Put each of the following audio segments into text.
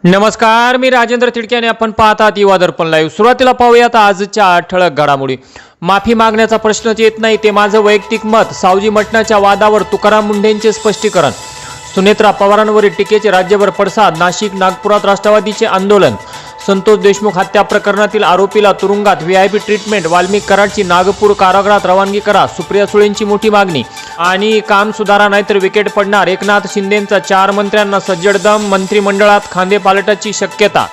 नमस्कार, मी राजेंद्र तिडके आणि आपण पाहतात युवा दर्पण लाईव्ह। सुरुवातीला पाहूयात आजच्या ठळक घडामोडी। माफी मागण्याचा प्रश्नच येत नाही, ते माझं वैयक्तिक मत। सावजी मटणाच्या वादावर तुकाराम मुंढेंचे स्पष्टीकरण। सुनेत्रा पवारांवरील टीकेचे राज्यभर पडसाद। नाशिक नागपुरात राष्ट्रवादीचे आंदोलन। संतोष देशमुख हत्या प्रकरणातील आरोपीला तुरुंगात व्हीआयपी ट्रीटमेंट। वाल्मिक कराडची नागपूर कारागृहात रवानगी करा, सुप्रिया सुळेंची मोठी मागणी। आणि काम सुधारा नाहीतर विकेट पडणार, एकनाथ शिंदेंचा 4 मंत्र्यांना सज्जड दम। मंत्रिमंडळात खांदेपालटाची शक्यता।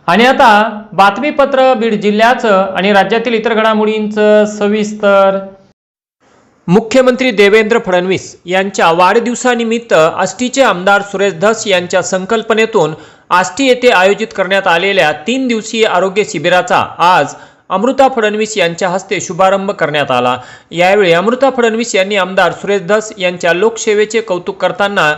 आणि आता बातमीपत्र बीड जिल्ह्याचं आणि राज्यातील इतर घडामोडींचं सविस्तर। मुख्यमंत्री देवेंद्र फडणवीस यांच्या वाढदिवसानिमित्त आष्टीचे आमदार सुरेश धस यांच्या संकल्पनेतून आष्टी येथे आयोजित करण्यात आलेल्या 3 दिवसीय आरोग्य शिबिराचा आज अमृता फडणवीस यांच्या हस्ते शुभारंभ करण्यात आला। यावेळी अमृता फडणवीस यांनी आमदार सुरेश धस यांच्या लोकसेवेचे कौतुक करताना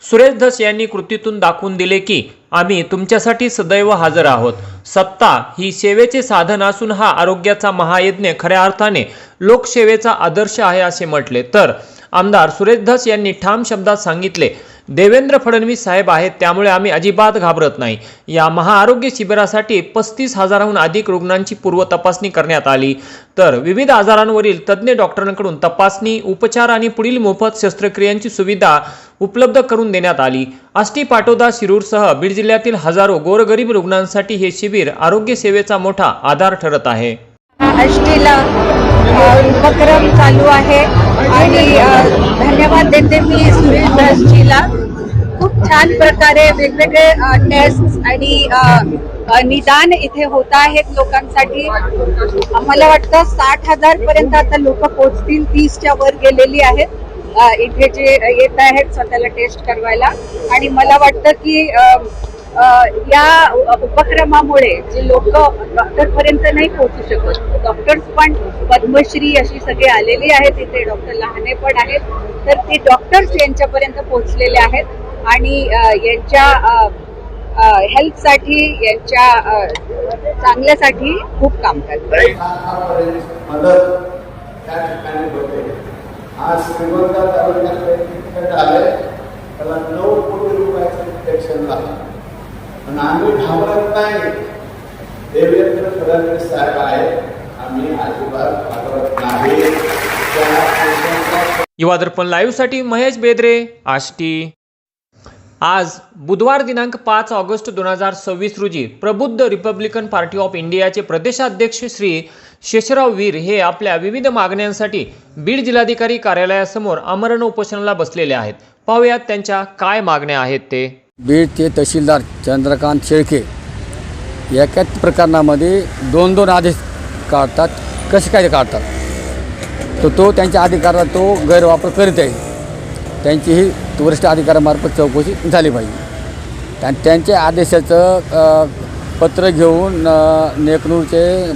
सुरेश धस यांनी कृतीतून दाखवून दिले की आम्ही तुमच्यासाठी सदैव हजर आहोत। सत्ता ही सेवेचे साधन असून हा आरोग्याचा महायज्ञ खऱ्या अर्थाने लोकसेवेचा आदर्श आहे असे म्हटले। तर आमदार सुरेश धस यांनी ठाम शब्दात सांगितले, देवेंद्र फडणवीस साहेब आहेत त्यामुळे आम्ही अजिबात घाबरत नाही। या महाआरोग्य शिबिरासाठी 35,000हून अधिक रुग्णांची पूर्व तपासणी करण्यात आली। तर विविध आजारांवरील तज्ज्ञ डॉक्टरांकडून तपासणी, उपचार आणि पुढील मोफत शस्त्रक्रियांची सुविधा उपलब्ध करून देण्यात आली। आष्टी, पाटोदा, शिरूरसह बीड जिल्ह्यातील हजारो गोरगरीब रुग्णांसाठी हे शिबिर आरोग्य सेवेचा मोठा आधार ठरत आहे। आष्टीला उपक्रम चालू आहे आणि धन्यवाद देते मी सुरेश धसजीला। खूप छान प्रकारे वेगवेगळे टेस्ट आणि निदान इथे होत आहेत लोकांसाठी। आम्हाला वाटतं 60,000 पर्यंत आता लोक पोहोचतील, 30च्या वर गेलेली आहेत इथे जे येत आहेत स्वतःला टेस्ट करवायला। आणि मला वाटतं की या उपक्रमामुळे जे लोक डॉक्टर पर्यंत नाही पोहोचू शकत, डॉक्टर्स पण पद्मश्री अशी सगळे आलेली आहेत इथे, डॉक्टर लहाने पण आहेत, तर ते डॉक्टर्स यांच्यापर्यंत पोहोचलेले आहेत आणि यांच्या हेल्थसाठी, यांच्या चांगल्यासाठी खूप काम करतात। आज श्रीगोंदा तालुक्यात आले त्याला 9 कोटी रुपयाचं इंजेक्शन लागलं, पण आम्ही घाबरत नाही। देवेंद्र फडणवीस साहेब आहेत, आम्ही अजिबात घाबरत नाही। युवा दर्पण लाईव्ह साठी महेश बेदरे, आष्टी। आज बुधवार दिनांक 5 ऑगस्ट 2026 रोजी प्रबुद्ध रिपब्लिकन पार्टी ऑफ इंडियाचे प्रदेशाध्यक्ष श्री शेषराव वीर हे आपल्या विविध मागण्यांसाठी बीड जिल्हाधिकारी कार्यालयासमोर आमरण उपोषणाला बसलेले आहेत। पाहूयात त्यांच्या काय मागण्या आहेत ते। बीडचे तहसीलदार चंद्रकांत शेळके एकाच प्रकरणामध्ये 2 आदेश काढतात। कसे काय काढतात, तर तो त्यांच्या अधिकाराचा तो गैरवापर करीत आहे। त्यांची ही वरिष्ठ अधिकाऱ्यामार्फत चौकशी झाली पाहिजे। आणि त्यांच्या आदेशाचं पत्र घेऊन नेकनूरचे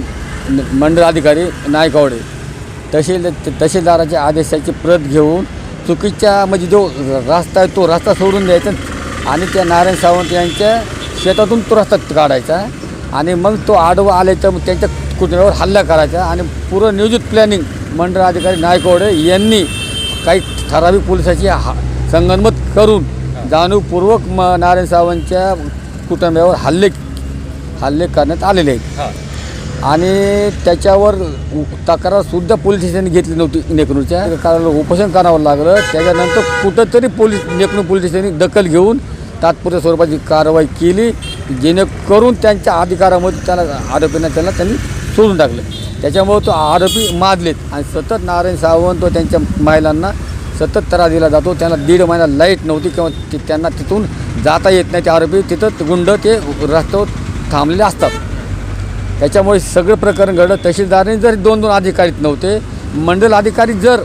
मंडळ अधिकारी नायकवडे तहसीलदाराच्या आदेशाची प्रत घेऊन चुकीच्या म्हणजे जो रस्ता आहे तो रस्ता सोडून द्यायचा आणि त्या नारायण सावंत यांच्या शेतातून तो रस्ता काढायचा आणि मग तो आडवा आले तर त्यांच्या कुटुंबावर हल्ला करायचा। आणि पूर्ण नियोजित प्लॅनिंग मंडळ अधिकारी नायकवडे यांनी काही ठराविक पोलिसाची संगनमत करून जाणीवपूर्वक नारायण सावंतच्या कुटुंबावर हल्ले करण्यात आलेले आहेत। आणि त्याच्यावर तक्रारसुद्धा पोलीस स्टेशनने घेतली नव्हती। नेकनूरच्या कारण उपोषण करावं लागलं। त्याच्यानंतर कुठंतरी नेकनूर पोलीस स्टेशनने दखल घेऊन तात्पुरत्या स्वरूपाची कारवाई केली, जेणेकरून त्यांच्या अधिकारामध्ये त्यांनी सोडून टाकलं। त्याच्यामुळे तो आरोपी माजलेत आणि सतत नारायण सावंत व त्यांच्या महिलांना सतत त्रास दिला जातो। त्यांना 1.5 महिना लाईट नव्हती किंवा त्यांना तिथून जाता येत नाही। ते आरोपी तिथं गुंड ते रस्त्यावर थांबलेले असतात। त्याच्यामुळे सगळं प्रकरण घडलं। तहसीलदारांनी जर 2 अधिकारीत नव्हते, मंडल अधिकारी जर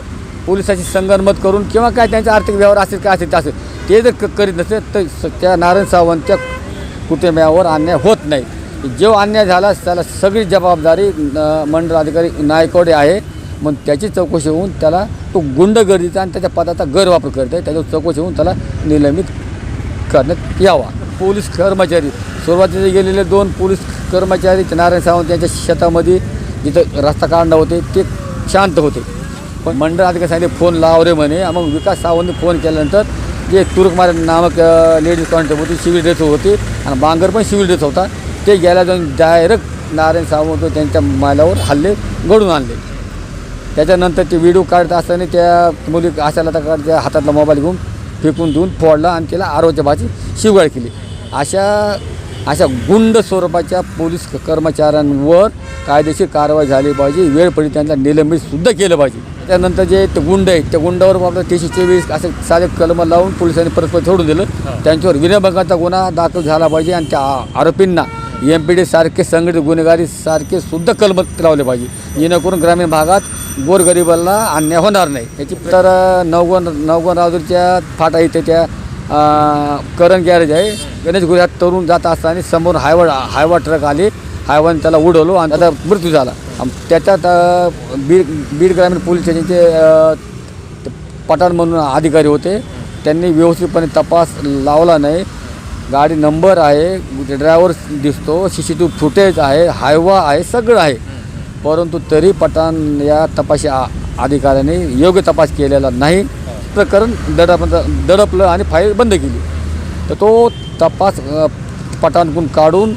पोलिसाची संगनमत करून किंवा काय त्यांचे आर्थिक व्यवहार असेल काय असेल असेल ते जर करीत नसेल तर त्या नारायण सावंतच्या कुटुंबावर अन्याय होत नाही। जो अन्याय झाला त्याला सगळी जबाबदारी मंडळ अधिकारी नायकवडे आहे। मग त्याची चौकशी होऊन त्याला तो गुंडगर्दीचा आणि त्याच्या पदाचा गैरवापर करत आहे, त्याच्यावर चौकशी होऊन त्याला निलंबित करण्यात यावा। पोलीस कर्मचारी सुरुवातीला गेलेले 2 पोलीस कर्मचारी नारायण सावंत यांच्या शेतामध्ये जिथं रस्ता काढणं होते ते शांत होते, पण मंडळ अधिकारी सांगितले फोन लाव रे म्हणे। मग विकास सावंतने फोन केल्यानंतर जे तुरकमार नामक लेडीज कॉन्स्टेबल होती, सिव्हिल ड्रेस होती आणि बांगर पण सिव्हिल ड्रेस होता. ते गेल्या जाऊन डायरेक्ट नारायण सावंत त्यांच्या मालावर हल्ले घडून आणले. त्याच्यानंतर ते व्हिडिओ काढत असताना त्या मुली अशाला त्या हातातला मोबाईल घेऊन फेकून देऊन फोडला आणि त्याला आरोच्या भाजी शिवगाळ केली. अशा गुंड स्वरूपाच्या पोलीस कर्मचाऱ्यांवर कायदेशीर कारवाई झाली पाहिजे. वेळ पडली त्यांना निलंबितसुद्धा केलं पाहिजे. त्यानंतर जे ते गुंड आहेत त्या गुंडावर आपलं 324 असे सारे कलम लावून पोलिसांनी परस्पर सोडून दिलं. त्यांच्यावर विनयभंगाचा गुन्हा दाखल झाला पाहिजे आणि त्या आरोपींना MPD सारखे संघटित गुन्हेगारी सारखे सुद्धा कलम लावले पाहिजे, जेणेकरून ग्रामीण भागात गोरगरिबाला अन्याय होणार नाही. याची तर नवगण राजूरच्या फाटा इथे त्या करण गॅरेज आहे. गणेश गुऱ्यात तरुण जात असताना समोर हायवा ट्रक आले, हायवाने त्याला उडवलो आणि त्याचा मृत्यू झाला. त्याच्यात बीड ग्रामीण पोलीस स्टेशनचे पठाण म्हणून अधिकारी होते, त्यांनी व्यवस्थितपणे तपास लावला नाही. गाडी नंबर आहे, ड्रायव्हर दिसतो, CCTV फुटेज आहे, हायवा आहे, सगळं आहे. परंतु तरी पठाण या तपासी अधिकाऱ्याने योग्य तपास केलेला नाही. प्रकरण दडपलं आणि फाईल बंद केली. तर तो तपास पठाणकडून काढून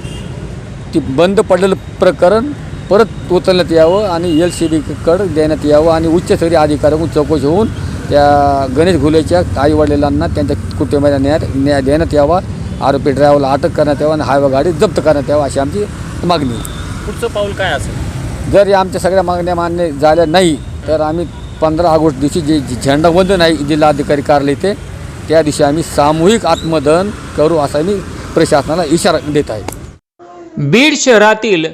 ती बंद पडलेलं प्रकरण परत उचलण्यात यावं आणि LCBकडे देण्यात यावं आणि उच्चस्तरीय अधिकाऱ्याकडून चौकशी होऊन त्या गणेश घुलेच्या आईवडिलांना त्यांच्या कुटुंबियांना न्याय देण्यात यावा. आरोपी ड्रायव्हरला अटक करण्यात यावं आणि हायवा गाडी जप्त करण्यात यावं अशी आमची मागणी आहे. पुढचं पाऊल काय असेल? जर या आमच्या सगळ्या मागण्या मान्य झाल्या नाही तर आम्ही 15 ऑगस्ट दिवशी जे झेंडावंदन आहे जिल्हाधिकारी कार्यालय इथे, त्या दिवशी आम्ही सामूहिक आत्मदहन करू असा मी प्रशासनाला इशारा देत आहे. बीड शहरातील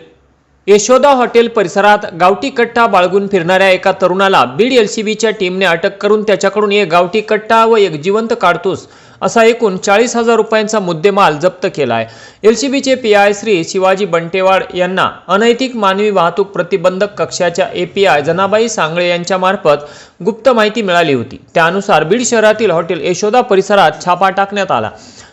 यशोदा हॉटेल परिसरात गावठी कट्टा बाळगून फिरणाऱ्या एका तरुणाला बीड LCBच्या टीमने अटक करून त्याच्याकडून एक गावठी कट्टा व एक जिवंत काडतूस असा एकूण 40,000 रुपयांचा मुद्देमाल जप्त केला आहे. LCBचे PI श्री शिवाजी बंटेवाड यांना अनैतिक मानवी वाहतूक प्रतिबंधक कक्षाच्या API जनाबाई सांगळे यांच्यामार्फत गुप्त माहिती मिळाली होती. त्यानुसार बीड शहरातील हॉटेल यशोदा परिसरात छापा टाकण्यात आला.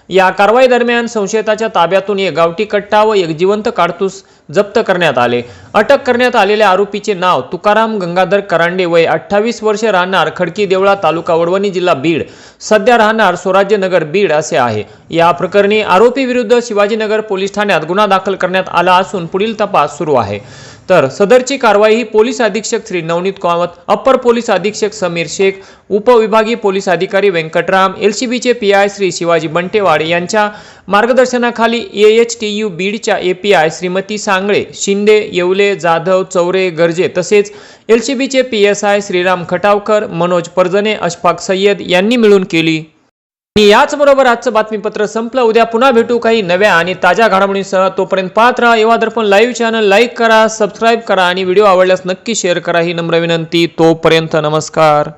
या कारवाई दरम्यान संशयिताच्या ताब्यातून एक गावठी कट्टा व एक जिवंत काडतूस जप्त करण्यात आले. अटक करण्यात आलेल्या आरोपीचे नाव तुकाराम गंगाधर करांडे, वय 28 वर्षे, राहणार खडकी देवळा, तालुका वडवणी, जिल्हा बीड, सध्या राहणार स्वराज्यनगर बीड असे आहे. या प्रकरणी आरोपी विरुद्ध शिवाजीनगर पोलीस ठाण्यात गुन्हा दाखल करण्यात आला असून पुढील तपास सुरू आहे. तर सदरची कारवाई ही पोलीस अधीक्षक श्री नवनीत कामत, अप्पर पोलीस अधीक्षक समीर शेख, उपविभागीय पोलीस अधिकारी व्यंकटराम, LCBचे PI श्री शिवाजी बंटेवाड यांच्या मार्गदर्शनाखाली AHTU बीडच्या API श्रीमती सांगळे, शिंदे, येवले, जाधव, चौरे, गर्जे तसेच LCBचे PSI श्रीराम खटावकर, मनोज परजने, अशफाक सय्यद यांनी मिळून केली. आणि याचबरोबर आजचं बातमीपत्र संपलं. उद्या पुन्हा भेटू काही नव्या आणि ताज्या घडामोडींसह. तोपर्यंत पाहत राहा युवा दर्पण लाईव्ह चॅनल. लाईक करा, सबस्क्राईब करा आणि व्हिडिओ आवडल्यास नक्की शेअर करा ही नम्र विनंती. तोपर्यंत नमस्कार.